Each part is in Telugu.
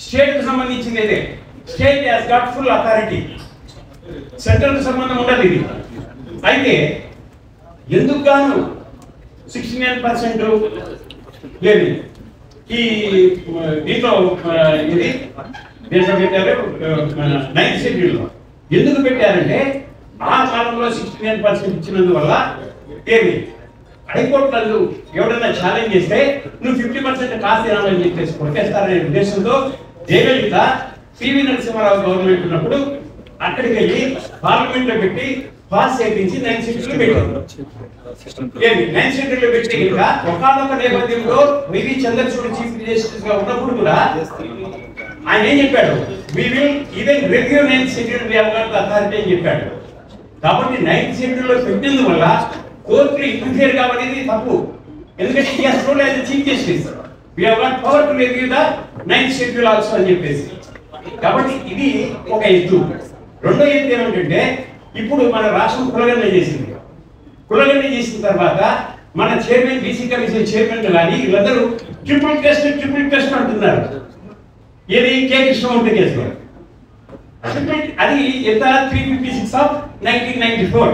స్టేట్ కు సంబంధించింది అయితే state has got full authority, central కు సంబంధం ఉండదు ఇది. అయితే ఎందుకు గాను 69% లేదు ఈ దీంట్లో ఇది దేంట్లో పెట్టారు 9th షెడ్యూల్ లో ఎందుకు పెట్టారంటే ఆ కాలంలో 69% ఇచ్చినందువల్ల ఏమి హైకోర్టులు ఎవరైనా ఛాలెంజ్ చేస్తే నువ్వు 50% కాస్త తినాలని చెప్పేసి కొట్టేస్తారనే ఉద్దేశంతో జయలలిత పివి నరసింహారావు గవర్నమెంట్ ఉన్నప్పుడు అక్కడికి వెళ్ళి పార్లమెంట్ లో పెట్టి పాస్ చేయించి 9th షెడ్యూల్ పెట్టారు. 9th షెడ్యూల్ పెట్టి ఇంకా ఒకనొక నేపథ్యంలో వివి చంద్రచూడ్ చీఫ్ జస్టిస్ గా ఉన్నప్పుడు కూడా ఆయన ఏం చెప్పాడు, we will even review 9th schedule we have got authority అని చెప్పాడు. కాబట్టి 9th షెడ్యూల్ లో పెట్టినందువల్ల కోర్టు ఇంటర్ఫియర్ కావనేది తప్పు. ఎందుకంటే ఈ అసలు as chief justice we have got power to review the 9th schedule also అని చెప్పేసి. కాబట్టి ఇది ఒక ఎత్తు. రెండో ఎత్తు ఏమిటంటే ఇప్పుడు మన రాష్ట్రం కులగణన చేసింది. కులగణన చేసిన తర్వాత మన చైర్మన్ బీసీ కమిషన్ చైర్మన్ కానీ వీళ్ళందరూ ట్రిపుల్ టెస్ట్ అంటున్నారు. ఏది కే కృష్ణమూర్తి కేసులో అది ఎంత 356 ఆఫ్ 1994.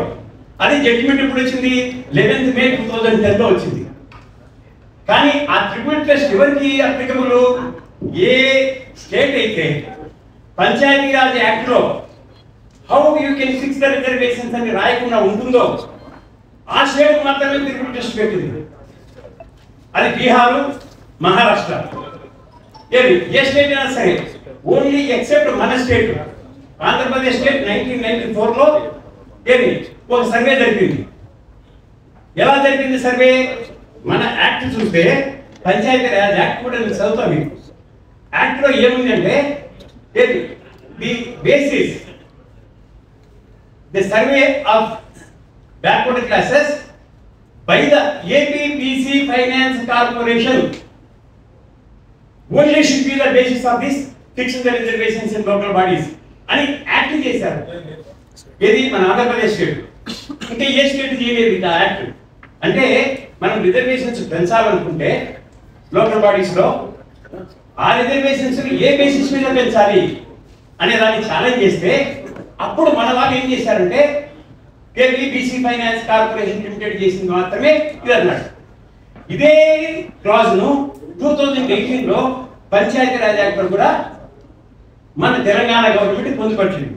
అది జడ్జిమెంట్ ఎప్పుడు వచ్చింది 11th May 2010 లో వచ్చింది. కానీ ఆ ట్రిబ్యునల్ టెస్ట్ ఎవరికి అప్లికబుల్, ఏ స్టేట్ అయితే పంచాయతీరాజ్ యాక్ట్ లో how you can fix the reservations అని రాయకుండా ఉంటుందో ఆ స్టేట్ మాత్రమే ట్రిబ్యునల్ టెస్ట్ పెట్టింది. అది బీహార్, మహారాష్ట్ర. ఏది ఏ స్టేట్ అయినా సరే ఓన్లీ ఎక్సెప్ట్ మన స్టేట్ ఆంధ్రప్రదేశ్ స్టేట్ 1994 లో ఏది ఒక సర్వే జరిగింది. ఎలా జరిగింది సర్వే? మన యాక్ట్ చూస్తే పంచాయతీరాజ్ యాక్ట్ కూడా నేను చదువుతాను. యాక్ట్ లో ఏముంది అంటే the basis the survey of backward classes by the APBC finance corporation only should be the basis of this fixed reservations in local bodies అని యాక్ట్ చేశారు. ఏది మన ఆంధ్రప్రదేశ్ స్టేట్. ఇంకా ఏ స్టేట్ చేయలేదు ఆ యాక్ట్. అంటే మనం రిజర్వేషన్స్ పెంచాలనుకుంటే లోకల్ బాడీస్ లో ఆ రిజర్వేషన్స్ ఏ బేసిస్ మీద పెంచాలి అనే దాన్ని ఛాలెంజ్ చేస్తే అప్పుడు మన వాళ్ళు ఏం చేశారంటే కేబీబీసీ ఫైనాన్స్ కార్పొరేషన్ లిమిటెడ్ చేసింది మాత్రమే ఇది అన్నాడు. ఇదే క్లాజ్ ను 2018 లో పంచాయతీరాజ్ యాక్ట్ కూడా మన తెలంగాణ గవర్నమెంట్ పొందుపరిచింది.